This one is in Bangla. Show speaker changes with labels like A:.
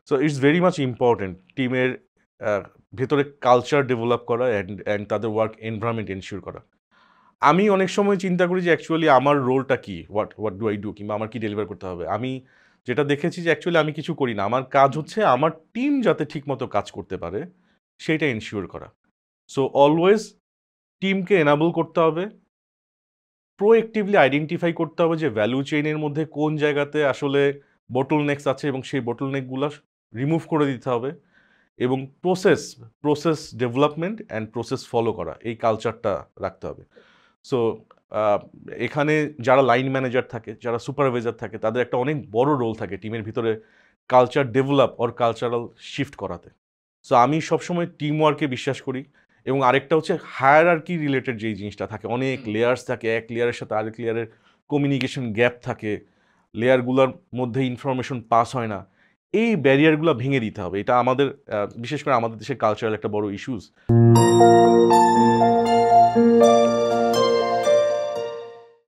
A: So it's very much important টিমের ভেতরে কালচার ডেভেলপ করা অ্যান্ড তাদের ওয়ার্ক এনভায়রনমেন্ট এনশিওর করা। আমি অনেক সময় চিন্তা করি যে অ্যাকচুয়ালি আমার রোলটা কি? What do I do? কিংবা আমার কি ডেলিভার করতে হবে? আমি যেটা দেখেছি যে অ্যাকচুয়ালি আমি কিছু করি না। আমার কাজ হচ্ছে আমার টিম যাতে ঠিকমতো কাজ করতে পারে, সেইটা এনশিওর করা। সো অলওয়েজ টিমকে এনাবল করতে হবে। প্রোঅ্যাক্টিভলি আইডেন্টিফাই করতে হবে যে ভ্যালু চেইনের মধ্যে কোন জায়গাতে আসলে বটলনেকস আছে এবং সেই বটলনেকগুলা রিমুভ করে দিতে হবে এবং process development and process follow করা এই কালচারটা রাখতে হবে। সো এখানে যারা লাইন ম্যানেজার থাকে, যারা সুপারভাইজার থাকে তাদের একটা অনেক বড় রোল থাকে টিমের ভিতরে culture develop or cultural shift করাতে। সো আমি সবসময় টিম ওয়ার্কে বিশ্বাস করি এবং আরেকটা হচ্ছে হায়ারার্কি রিলেটেড যেই জিনিসটা থাকে, অনেক লেয়ার্স থাকে, এক লেয়ারের সাথে আরেক লেয়ারের কমিউনিকেশন গ্যাপ থাকে, লেয়ারগুলোর মধ্যে ইনফরমেশন পাস হয় না। এই ব্যারিয়ারগুলো ভেঙে দিতে হবে। এটা আমাদের বিশেষ করে আমাদের দেশের কালচারাল একটা বড় ইস্যুস।